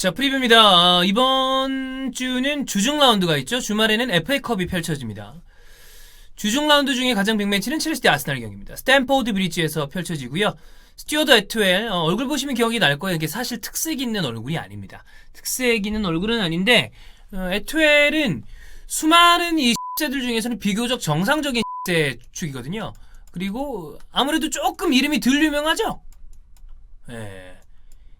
자, 프리뷰입니다. 이번 주는 주중 라운드가 있죠. 주말에는 FA컵이 펼쳐집니다. 주중 라운드 중에 가장 빅매치는 첼시 대 아스날 경기입니다. 스탠포드 브리지에서 펼쳐지고요. 스튜어드 에투엘, 얼굴 보시면 기억이 날 거예요. 이게 사실 특색 있는 얼굴이 아닙니다. 특색 있는 얼굴은 아닌데, 에투엘은 수많은 이 X들 중에서는 비교적 정상적인 X의 축이거든요. 그리고 아무래도 조금 이름이 덜 유명하죠? 예.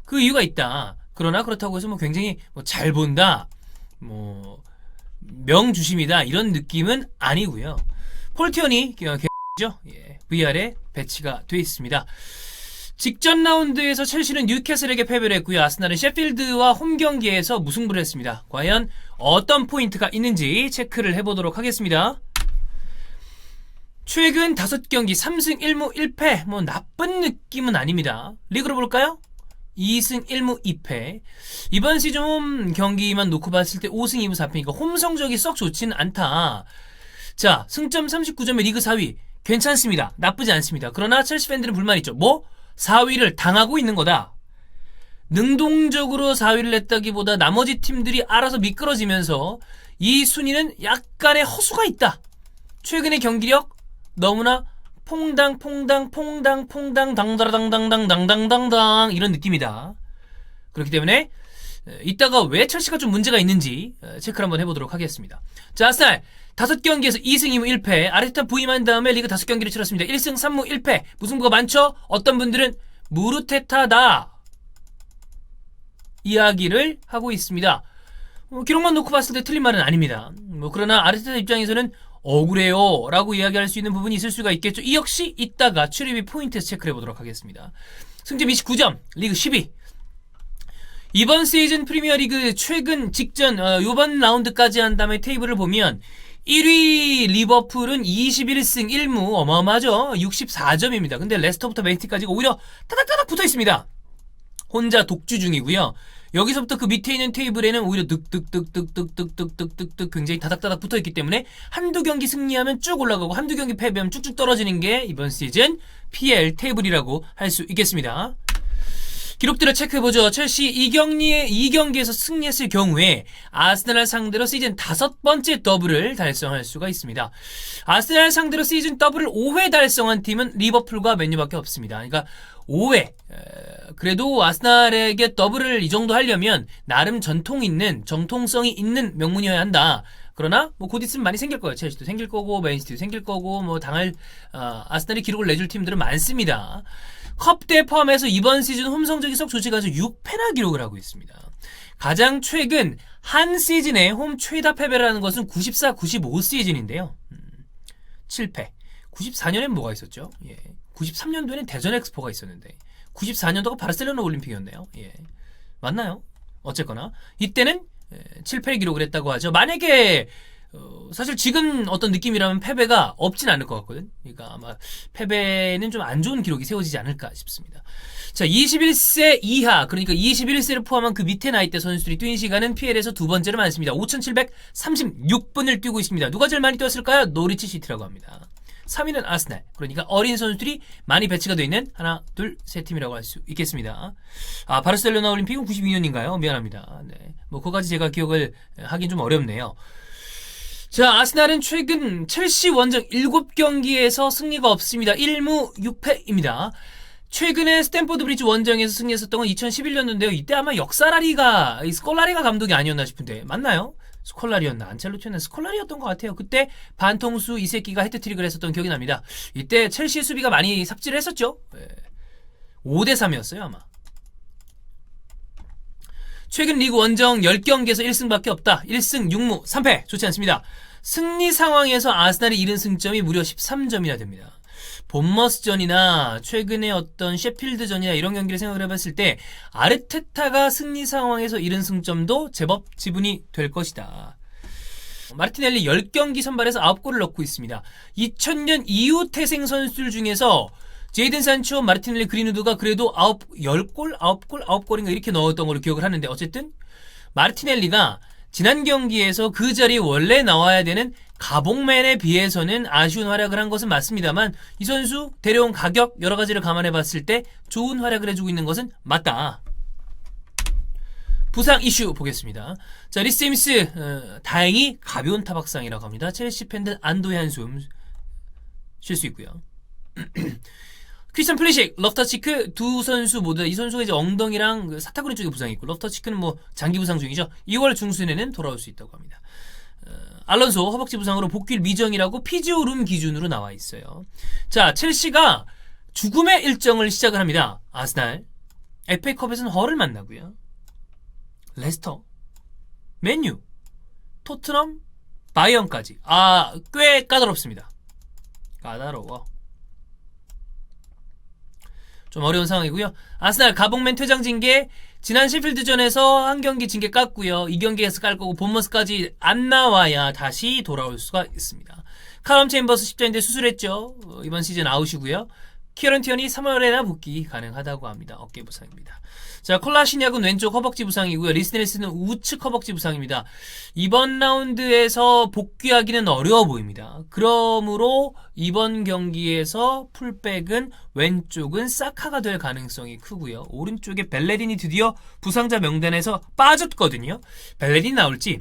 그 이유가 있다. 그러나 그렇다고 해서 굉장히 잘 본다, 명주심이다, 이런 느낌은 아니고요. 폴티언이 VR에 배치가 되어 있습니다. 직전 라운드에서 첼시는 뉴캐슬에게 패배를 했고요. 아스날은 셰필드와 홈 경기에서 무승부를 했습니다. 과연 어떤 포인트가 있는지 체크를 해보도록 하겠습니다. 최근 5경기 3승 1무 1패, 나쁜 느낌은 아닙니다. 리그로 볼까요? 2승 1무 2패. 이번 시즌 홈 경기만 놓고 봤을 때 5승 2무 4패니까 홈 성적이 썩 좋지는 않다. 자, 승점 39점의 리그 4위. 괜찮습니다. 나쁘지 않습니다. 그러나 첼시 팬들은 불만이 있죠. 4위를 당하고 있는 거다. 능동적으로 4위를 냈다기보다 나머지 팀들이 알아서 미끄러지면서 이 순위는 약간의 허수가 있다. 최근의 경기력 너무나 퐁당 당다라당당당 이런 느낌이다. 그렇기 때문에 이따가 왜 첼시가 좀 문제가 있는지 체크를 한번 해보도록 하겠습니다. 자, 아스날 5경기에서 2승 2무 1패. 아르테타 부임한 다음에 리그 5경기를 치렀습니다. 1승 3무 1패. 무승부가 많죠? 어떤 분들은 무르테타다 이야기를 하고 있습니다. 기록만 놓고 봤을 때 틀린 말은 아닙니다. 그러나 아르테타 입장에서는 억울해요 라고 이야기할 수 있는 부분이 있을 수가 있겠죠. 이 역시 이따가 출입이 포인트에서 체크를 해보도록 하겠습니다. 승점 29점, 리그 10위. 이번 시즌 프리미어리그 최근 직전 요번 라운드까지 한 다음에 테이블을 보면 1위 리버풀은 21승 1무, 어마어마하죠. 64점입니다. 근데 레스터부터 맨시티까지가 오히려 따닥따닥 붙어있습니다. 혼자 독주 중이고요. 여기서부터 그 밑에 있는 테이블에는 오히려 득득득득득득득득득득 굉장히 다닥다닥 붙어있기 때문에 한두 경기 승리하면 쭉 올라가고 한두 경기 패배하면 쭉쭉 떨어지는 게 이번 시즌 PL 테이블이라고 할 수 있겠습니다. 기록들을 체크해보죠. 첼시 2경기에서 승리했을 경우에 아스날 상대로 시즌 5번째 더블을 달성할 수가 있습니다. 아스날 상대로 시즌 더블을 5회 달성한 팀은 리버풀과 맨유밖에 없습니다. 그러니까 5회. 그래도 아스날에게 더블을 이 정도 하려면 나름 정통성이 있는 명문이어야 한다. 그러나 곧 있으면 많이 생길 거예요. 첼시도 생길 거고 맨시티도 생길 거고 아스날이 기록을 내줄 팀들은 많습니다. 컵대 포함해서 이번 시즌 홈 성적이 썩 좋지가 않아서 6패나 기록을 하고 있습니다. 가장 최근 한 시즌에 홈 최다 패배를 하는 것은 94, 95 시즌인데요. 7패. 94년엔 뭐가 있었죠? 93년도에는 대전 엑스포가 있었는데 94년도가 바르셀로나 올림픽이었네요. 맞나요? 어쨌거나 이때는 7패를 기록을 했다고 하죠. 만약에 사실 지금 어떤 느낌이라면 패배가 없진 않을 것 같거든. 그러니까 아마 패배는 좀 안 좋은 기록이 세워지지 않을까 싶습니다. 자, 21세 이하, 그러니까 21세를 포함한 그 밑에 나이대 선수들이 뛴 시간은 PL에서 두 번째로 많습니다. 5,736분을 뛰고 있습니다. 누가 제일 많이 뛰었을까요? 노리치 시티라고 합니다. 3위는 아스날. 그러니까 어린 선수들이 많이 배치가 되어 있는 하나, 둘, 세 팀이라고 할 수 있겠습니다. 바르셀로나 올림픽은 92년인가요? 미안합니다. 네. 그거까지 제가 기억을 하긴 좀 어렵네요. 자, 아스날은 최근 첼시 원정 7경기에서 승리가 없습니다. 1무 6패입니다. 최근에 스탠포드 브리지 원정에서 승리했었던 건 2011년도인데요. 이때 아마 역사라리가 스콜라리가 감독이 아니었나 싶은데 맞나요? 스콜라리였나 안첼로티였나 스콜라리였던 것 같아요. 그때 반통수 이 새끼가 헤트트릭을 했었던 기억이 납니다. 이때 첼시 수비가 많이 삽질을 했었죠. 5대3이었어요 아마. 최근 리그 원정 10경기에서 1승밖에 없다. 1승 6무 3패. 좋지 않습니다. 승리 상황에서 아스날이 잃은 승점이 무려 13점이나 됩니다. 본머스전이나 최근에 어떤 셰필드전이나 이런 경기를 생각을 해봤을 때 아르테타가 승리 상황에서 잃은 승점도 제법 지분이 될 것이다. 마르티넬리 10경기 선발해서 9골을 넣고 있습니다. 2000년 이후 태생 선수들 중에서 제이든 산초, 마르티넬리, 그린우드가 그래도 9골인가 이렇게 넣었던 걸로 기억을 하는데 어쨌든 마르티넬리가 지난 경기에서 그 자리에 원래 나와야 되는 가봉맨에 비해서는 아쉬운 활약을 한 것은 맞습니다만 이 선수 데려온 가격 여러 가지를 감안해 봤을 때 좋은 활약을 해주고 있는 것은 맞다. 부상 이슈 보겠습니다. 자, 리스 제임스 다행히 가벼운 타박상이라고 합니다. 첼시 팬들 안도의 한숨 쉴 수 있고요. 크리스찬 플리식, 러프터치크 두 선수 모두 이 선수가 이제 엉덩이랑 그 사타구니 쪽에 부상이 있고 러프터치크는 뭐 장기 부상 중이죠. 2월 중순에는 돌아올 수 있다고 합니다. 알론소 허벅지 부상으로 복귀 미정이라고 피지오룸 기준으로 나와 있어요. 자, 첼시가 죽음의 일정을 시작을 합니다. 아스날, FA컵에서는 헐을 만나고요. 레스터, 맨유, 토트넘, 바이언까지. 꽤 까다롭습니다. 까다로워. 좀 어려운 상황이고요. 아스날 가봉맨 퇴장 징계, 지난 셰필드전에서 한 경기 징계 깠고요. 이 경기에서 깔 거고 본머스까지 안 나와야 다시 돌아올 수가 있습니다. 칼럼 체인버스 10전인데 수술했죠. 이번 시즌 아웃이고요. 키어런 티언이 3월에나 복귀 가능하다고 합니다. 어깨 부상입니다. 자, 콜라시니악은 왼쪽 허벅지 부상이고요. 리스 넬슨은 우측 허벅지 부상입니다. 이번 라운드에서 복귀하기는 어려워 보입니다. 그러므로 이번 경기에서 풀백은 왼쪽은 사카가 될 가능성이 크고요. 오른쪽에 벨레린이 드디어 부상자 명단에서 빠졌거든요. 벨레린이 나올지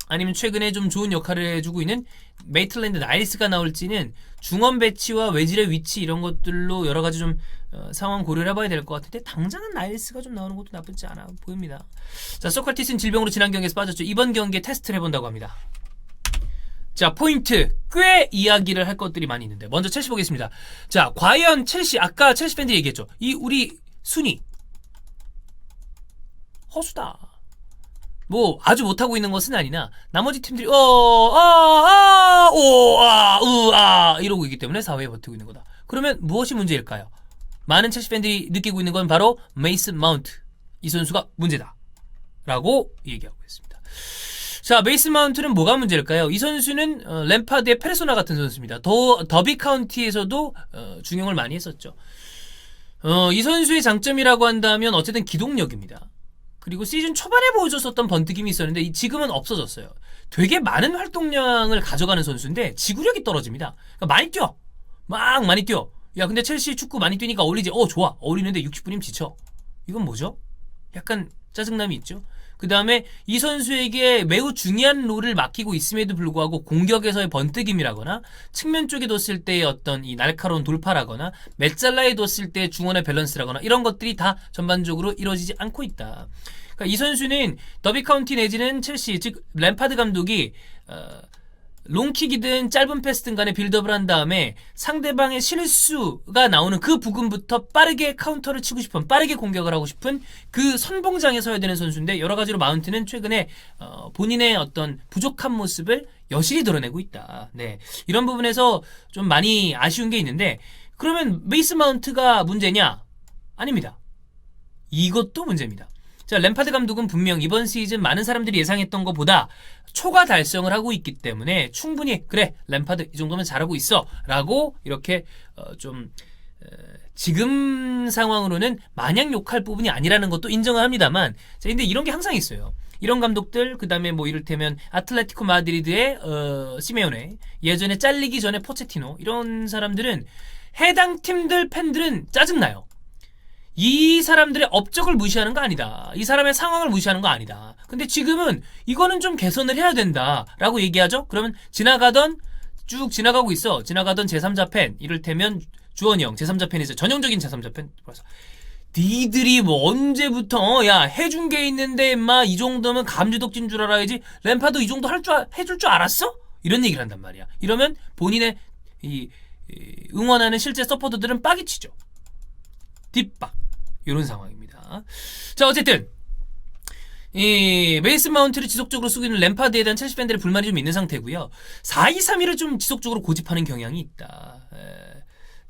아니면 최근에 좀 좋은 역할을 해주고 있는 메이틀랜드 나일스가 나올지는 중원 배치와 외질의 위치 이런 것들로 여러 가지 좀 상황 고려를 해봐야 될 것 같은데 당장은 나일스가 좀 나오는 것도 나쁘지 않아 보입니다. 자, 소크라티스는 질병으로 지난 경기에서 빠졌죠. 이번 경기에 테스트를 해본다고 합니다. 자, 포인트 꽤 이야기를 할 것들이 많이 있는데 먼저 첼시 보겠습니다. 자, 과연 첼시 아까 첼시 팬들이 얘기했죠. 이 우리 순위 허수다. 뭐 아주 못하고 있는 것은 아니나 나머지 팀들이 이러고 있기 때문에 4회에 버티고 있는 거다. 그러면 무엇이 문제일까요? 많은 첼시 팬들이 느끼고 있는 건 바로 메이슨 마운트 이 선수가 문제다 라고 얘기하고 있습니다. 자, 메이슨 마운트는 뭐가 문제일까요? 이 선수는 램파드의 페르소나 같은 선수입니다. 더비 카운티에서도 중용을 많이 했었죠. 이 선수의 장점이라고 한다면 어쨌든 기동력입니다. 그리고 시즌 초반에 보여줬었던 번뜩임이 있었는데 지금은 없어졌어요. 되게 많은 활동량을 가져가는 선수인데 지구력이 떨어집니다. 그러니까 많이 뛰어. 많이 뛰어. 야, 근데 첼시 축구 많이 뛰니까 어울리지. 좋아. 어울리는데 60분이면 지쳐. 이건 뭐죠? 약간 짜증남이 있죠. 그 다음에 이 선수에게 매우 중요한 롤을 맡기고 있음에도 불구하고 공격에서의 번뜩임이라거나 측면 쪽에 뒀을 때의 어떤 이 날카로운 돌파라거나 메잘라에 뒀을 때의 중원의 밸런스라거나 이런 것들이 다 전반적으로 이루어지지 않고 있다. 그러니까 이 선수는 더비 카운티 내지는 첼시 즉 램파드 감독이 롱킥이든 짧은 패스든 간에 빌드업을 한 다음에 상대방의 실수가 나오는 그 부분부터 빠르게 카운터를 치고 싶은 빠르게 공격을 하고 싶은 그 선봉장에 서야 되는 선수인데 여러 가지로 마운트는 최근에 본인의 어떤 부족한 모습을 여실히 드러내고 있다. 네, 이런 부분에서 좀 많이 아쉬운 게 있는데 그러면 메이슨 마운트가 문제냐? 아닙니다. 이것도 문제입니다. 자, 램파드 감독은 분명 이번 시즌 많은 사람들이 예상했던 것보다 초과 달성을 하고 있기 때문에 충분히 그래 램파드 이 정도면 잘하고 있어 라고 이렇게 좀 지금 상황으로는 마냥 욕할 부분이 아니라는 것도 인정을 합니다만 자, 근데 이런 게 항상 있어요. 이런 감독들 그 다음에 뭐 이를테면 아틀레티코 마드리드의 시메오네 예전에 잘리기 전에 포체티노 이런 사람들은 해당 팀들 팬들은 짜증나요. 이 사람들의 업적을 무시하는 거 아니다. 이 사람의 상황을 무시하는 거 아니다. 근데 지금은 이거는 좀 개선을 해야 된다라고 얘기하죠. 그러면 쭉 지나가고 있어. 지나가던 제3자 팬, 이를테면 주원이 형, 제3자 팬이죠. 전형적인 제3자 팬. 그래서 니들이 뭐 언제부터 야 해준 게 있는데 인마 이 정도면 감주덕진 줄 알아야지. 램파드 이 정도 해줄 줄 알았어? 이런 얘기를 한단 말이야. 이러면 본인의 응원하는 실제 서포터들은 빡이 치죠. 뒷박. 이런 상황입니다. 자, 어쨌든 이 메이슨 마운트를 지속적으로 쓰고 있는 램파드에 대한 첼시 팬들의 불만이 좀 있는 상태고요. 4-2-3-1을 좀 지속적으로 고집하는 경향이 있다.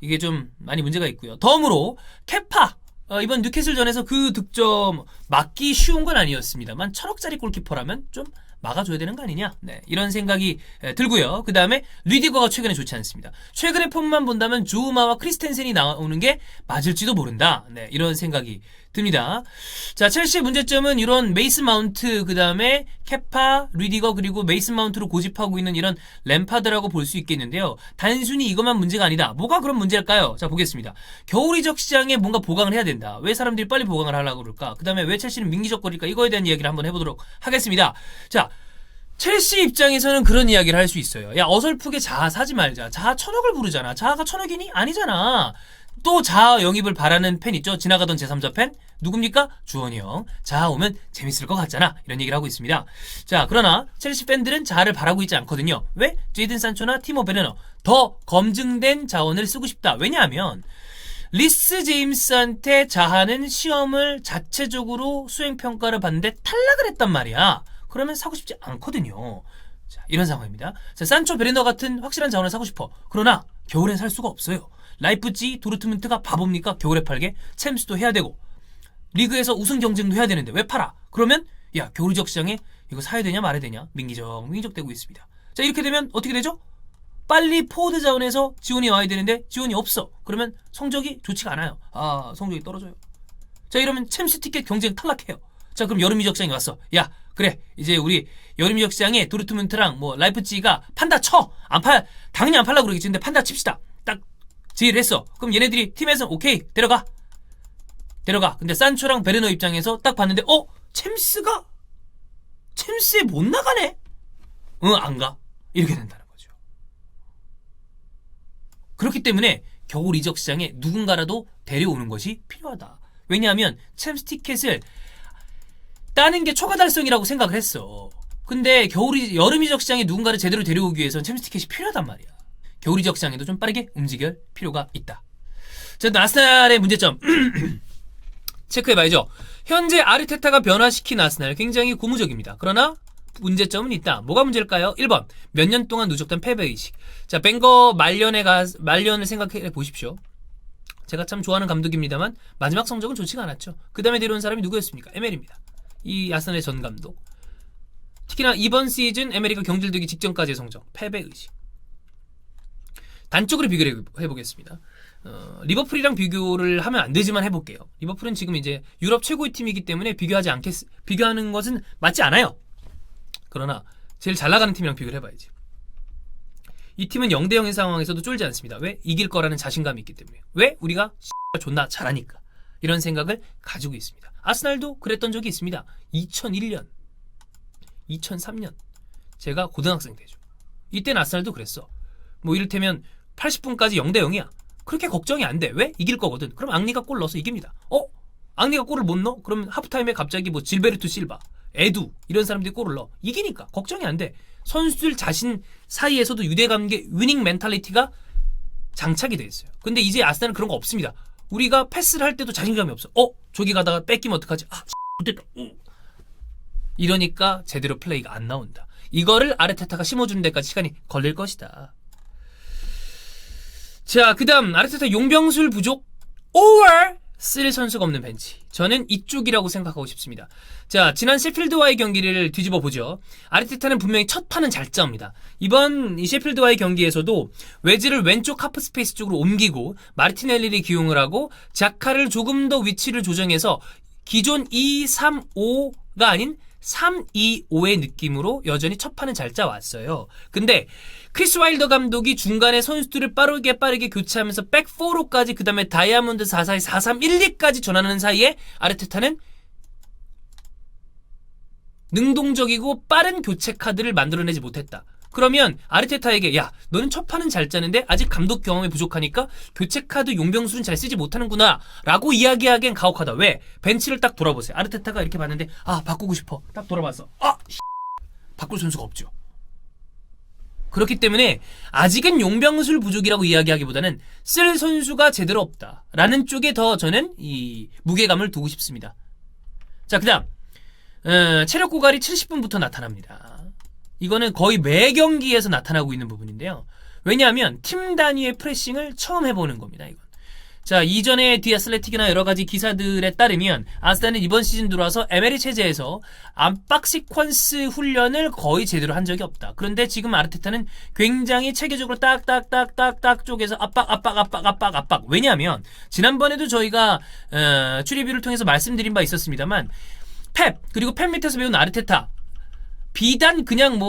이게 좀 많이 문제가 있고요. 덤으로 케파 이번 뉴캐슬전에서 그 득점 막기 쉬운 건 아니었습니다만 1,000억짜리 골키퍼라면 좀 막아줘야 되는 거 아니냐? 네, 이런 생각이 들고요. 그 다음에 리디거가 최근에 좋지 않습니다. 최근의 폼만 본다면 조우마와 크리스텐센이 나오는 게 맞을지도 모른다. 네, 이런 생각이 듭니다. 자, 첼시의 문제점은 이런 메이슨 마운트, 그 다음에 케파, 리디거, 그리고 메이슨 마운트로 고집하고 있는 이런 램파드라고 볼 수 있겠는데요. 단순히 이것만 문제가 아니다. 뭐가 그런 문제일까요? 자, 보겠습니다. 겨울 이적 시장에 뭔가 보강을 해야 된다. 왜 사람들이 빨리 보강을 하려고 그럴까? 그 다음에 왜 첼시는 민기적거릴까? 이거에 대한 이야기를 한번 해보도록 하겠습니다. 자, 첼시 입장에서는 그런 이야기를 할 수 있어요. 야, 어설프게 자아 사지 말자. 자아 1,000억을 부르잖아. 자아가 1,000억이니? 아니잖아. 또 자아 영입을 바라는 팬 있죠? 지나가던 제3자 팬? 누굽니까? 주원이 형. 자아 오면 재밌을 것 같잖아. 이런 얘기를 하고 있습니다. 자, 그러나 첼시 팬들은 자아를 바라고 있지 않거든요. 왜? 제이든 산초나 티모 베르너 더 검증된 자원을 쓰고 싶다. 왜냐하면 리스 제임스한테 자아는 시험을 자체적으로 수행평가를 받는데 탈락을 했단 말이야. 그러면 사고 싶지 않거든요. 자, 이런 상황입니다. 자, 산초 베르너 같은 확실한 자원을 사고 싶어. 그러나 겨울엔 살 수가 없어요. 라이프찌히 도르트문트가 바보입니까? 겨울에 팔게? 챔스도 해야 되고 리그에서 우승 경쟁도 해야 되는데 왜 팔아? 그러면 야, 겨울 이적 시장에 이거 사야 되냐 말아야 되냐 민기적 되고 있습니다. 자, 이렇게 되면 어떻게 되죠? 빨리 포워드 자원에서 지원이 와야 되는데 지원이 없어. 그러면 성적이 좋지가 않아요. 아, 성적이 떨어져요. 자, 이러면 챔스 티켓 경쟁 탈락해요. 자, 그럼 여름 이적 시장이 왔어. 야, 그래, 이제 우리 여름 이적 시장에 도르트문트랑 뭐 라이프찌히가 판다 쳐. 당연히 안 팔라고 그러겠지. 근데 판다 칩시다. 딱 제의를 했어. 그럼 얘네들이 팀에서 오케이, 데려가. 근데 산초랑 베르너 입장에서 딱 봤는데 챔스에 못 나가네? 응, 안 가. 이렇게 된다는 거죠. 그렇기 때문에 겨울 이적 시장에 누군가라도 데려오는 것이 필요하다. 왜냐하면 챔스 티켓을 따는 게 초과 달성이라고 생각을 했어. 근데 여름 이적 시장에 누군가를 제대로 데려오기 위해서는 챔스 티켓이 필요하단 말이야. 겨울 이적 시장에도 좀 빠르게 움직일 필요가 있다. 자, 아스날의 문제점 체크해봐야죠. 현재 아르테타가 변화시킨 아스날 굉장히 고무적입니다. 그러나 문제점은 있다. 뭐가 문제일까요? 1번 몇 년 동안 누적된 패배의식. 자, 벵거 말년을 생각해 보십시오. 제가 참 좋아하는 감독입니다만 마지막 성적은 좋지가 않았죠. 그 다음에 데려온 사람이 누구였습니까? 에메리입니다. 이 아스날의 전 감독. 특히나 이번 시즌 에메리가 경질되기 직전까지의 성적 패배의식. 단적으로 비교를 해보겠습니다. 리버풀이랑 비교를 하면 안 되지만 해볼게요. 리버풀은 지금 이제 유럽 최고의 팀이기 때문에 비교하는 것은 맞지 않아요. 그러나 제일 잘 나가는 팀이랑 비교를 해봐야지. 이 팀은 0대0의 상황에서도 쫄지 않습니다. 왜? 이길 거라는 자신감이 있기 때문에. 왜? 우리가 존나 잘하니까. 이런 생각을 가지고 있습니다. 아스날도 그랬던 적이 있습니다. 2001년, 2003년 제가 고등학생 때죠. 이때는 아스날도 그랬어. 뭐 이를테면 80분까지 0대0이야. 그렇게 걱정이 안 돼. 왜? 이길 거거든. 그럼 앙리가 골 넣어서 이깁니다. 앙리가 골을 못 넣어? 그러면 하프타임에 갑자기 뭐 질베르투 실바, 에두 이런 사람들이 골을 넣어. 이기니까 걱정이 안 돼. 선수들 자신 사이에서도 유대관계 위닝 멘탈리티가 장착이 돼 있어요. 근데 이제 아스날은 그런 거 없습니다. 우리가 패스를 할 때도 자신감이 없어. 저기 가다가 뺏기면 어떡하지? 됐다. 이러니까 제대로 플레이가 안 나온다. 이거를 아르테타가 심어주는 데까지 시간이 걸릴 것이다. 자, 그 다음 아르테타 용병술 부족 or 쓸 선수가 없는 벤치. 저는 이쪽이라고 생각하고 싶습니다. 자, 지난 셰필드와의 경기를 뒤집어 보죠. 아르테타는 분명히 첫 판은 잘 짜옵니다. 이번 이 셰필드와의 경기에서도 웨지를 왼쪽 하프 스페이스 쪽으로 옮기고 마르티넬리를 기용을 하고 자카를 조금 더 위치를 조정해서 기존 2-3-5가 아닌 3-2-5의 느낌으로 여전히 첫 판은 잘 짜왔어요. 근데 크리스 와일더 감독이 중간에 선수들을 빠르게 교체하면서 백4로까지 그 다음에 다이아몬드 4-4에 4-3-1-2까지 전환하는 사이에 아르테타는 능동적이고 빠른 교체 카드를 만들어내지 못했다. 그러면 아르테타에게 야, 너는 첫 판은 잘 짜는데 아직 감독 경험이 부족하니까 교체 카드 용병술은 잘 쓰지 못하는구나 라고 이야기하기엔 가혹하다. 왜? 벤치를 딱 돌아보세요. 아르테타가 이렇게 봤는데 바꾸고 싶어. 딱 돌아봤어. 바꿀 선수가 없죠. 그렇기 때문에 아직은 용병술 부족이라고 이야기하기보다는 쓸 선수가 제대로 없다라는 쪽에 더 저는 이 무게감을 두고 싶습니다. 자, 그 다음 체력 고갈이 70분부터 나타납니다. 이거는 거의 매 경기에서 나타나고 있는 부분인데요. 왜냐하면 팀 단위의 프레싱을 처음 해보는 겁니다. 이건. 자, 이전에 디아슬레틱이나 여러 가지 기사들에 따르면 아스날은 이번 시즌 들어와서 에메리 체제에서 압박 시퀀스 훈련을 거의 제대로 한 적이 없다. 그런데 지금 아르테타는 굉장히 체계적으로 딱딱딱딱딱 쪽에서 압박. 왜냐하면 지난번에도 저희가 추리뷰를 통해서 말씀드린 바 있었습니다만 펩 그리고 펩 밑에서 배운 아르테타 비단 그냥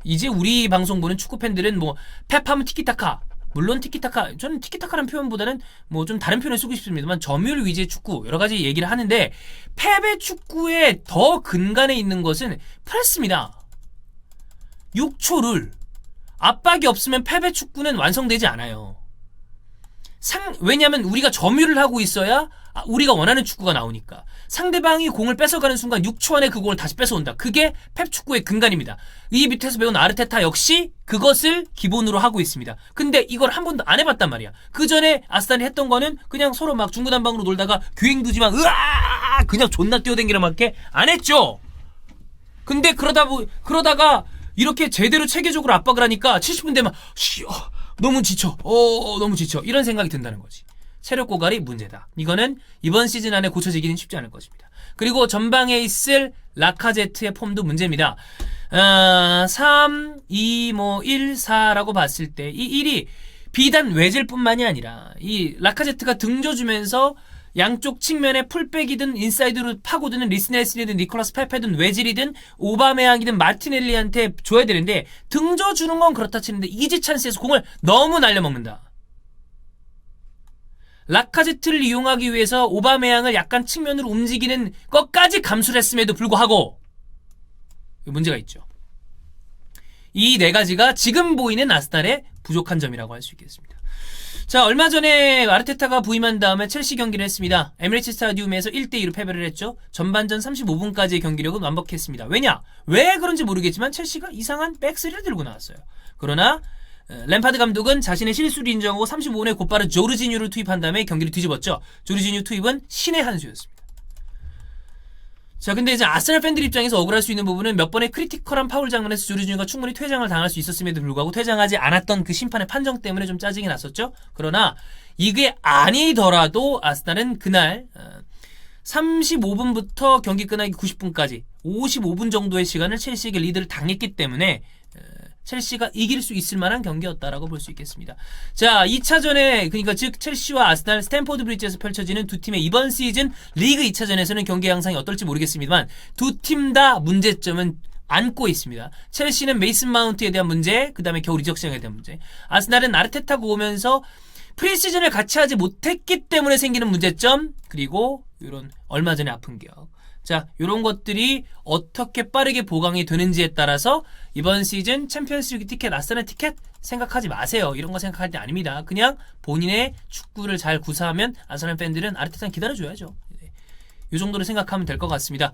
이제 우리 방송 보는 축구 팬들은 펩하면 티키타카, 물론 티키타카, 저는 티키타카라는 표현보다는 좀 다른 표현을 쓰고 싶습니다만 점유율 위주의 축구 여러 가지 얘기를 하는데 펩의 축구의 더 근간에 있는 것은 프레스입니다. 6초를 압박이 없으면 펩의 축구는 완성되지 않아요. 왜냐하면 우리가 점유를 하고 있어야 우리가 원하는 축구가 나오니까. 상대방이 공을 뺏어가는 순간 6초 안에 그 공을 다시 뺏어온다. 그게 펩 축구의 근간입니다. 이 밑에서 배운 아르테타 역시 그것을 기본으로 하고 있습니다. 근데 이걸 한 번도 안 해봤단 말이야. 그 전에 아스날이 했던 거는 그냥 서로 막 중구난방으로 놀다가 기행두지만 으아 그냥 존나 뛰어댕기는 밖에 안 했죠. 근데 그러다가 이렇게 제대로 체계적으로 압박을 하니까 70분 되면 너무 지쳐. 너무 지쳐. 이런 생각이 든다는 거지. 체력 고갈이 문제다. 이거는 이번 시즌 안에 고쳐지기는 쉽지 않을 것입니다. 그리고 전방에 있을 라카제트의 폼도 문제입니다. 3, 2, 1, 4라고 봤을 때 이 1이 비단 외질뿐만이 아니라 이 라카제트가 등져주면서 양쪽 측면에 풀백이든 인사이드로 파고드는 리스넬슨이든 니콜라스 페페든 외질이든 오바메양이든 마티넬리한테 줘야 되는데 등져주는 건 그렇다 치는데 이지 찬스에서 공을 너무 날려먹는다. 라카제트를 이용하기 위해서 오바메양을 약간 측면으로 움직이는 것까지 감수를 했음에도 불구하고 문제가 있죠. 이 네 가지가 지금 보이는 아스날의 부족한 점이라고 할 수 있겠습니다. 자, 얼마 전에 아르테타가 부임한 다음에 첼시 경기를 했습니다. 에미레이츠 스타디움에서 1대2로 패배를 했죠. 전반전 35분까지의 경기력은 완벽했습니다. 왜 그런지 모르겠지만 첼시가 이상한 백스리를 들고 나왔어요. 그러나 램파드 감독은 자신의 실수를 인정하고 35분에 곧바로 조르지뉴를 투입한 다음에 경기를 뒤집었죠. 조르지뉴 투입은 신의 한 수였습니다. 자, 근데 이제 아스날 팬들 입장에서 억울할 수 있는 부분은 몇 번의 크리티컬한 파울 장면에서 조르지뉴가 충분히 퇴장을 당할 수 있었음에도 불구하고 퇴장하지 않았던 그 심판의 판정 때문에 좀 짜증이 났었죠. 그러나 이게 아니더라도 아스날은 그날 35분부터 경기 끝나기 90분까지 55분 정도의 시간을 첼시에게 리드를 당했기 때문에 첼시가 이길 수 있을 만한 경기였다라고 볼 수 있겠습니다. 자, 2차전에 그러니까 즉 첼시와 아스날 스탠포드 브리지에서 펼쳐지는 두 팀의 이번 시즌 리그 2차전에서는 경기 양상이 어떨지 모르겠습니다만 두 팀 다 문제점은 안고 있습니다. 첼시는 메이슨 마운트에 대한 문제, 그 다음에 겨울 이적 시장에 대한 문제. 아스날은 아르테타가 오면서 프리시즌을 같이 하지 못했기 때문에 생기는 문제점, 그리고 이런 얼마 전에 아픈 기억. 자, 이런 것들이 어떻게 빠르게 보강이 되는지에 따라서 이번 시즌 챔피언스리그 티켓, 아스날 티켓 생각하지 마세요. 이런 거 생각할 때 아닙니다. 그냥 본인의 축구를 잘 구사하면 아스날 팬들은 아르테타는 기다려줘야죠. 이 정도로 생각하면 될 것 같습니다.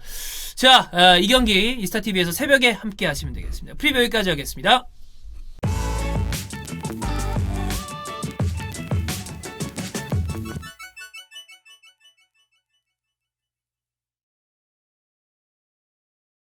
자, 이 경기 이스타TV에서 새벽에 함께 하시면 되겠습니다. 프리뷰 여기까지 하겠습니다.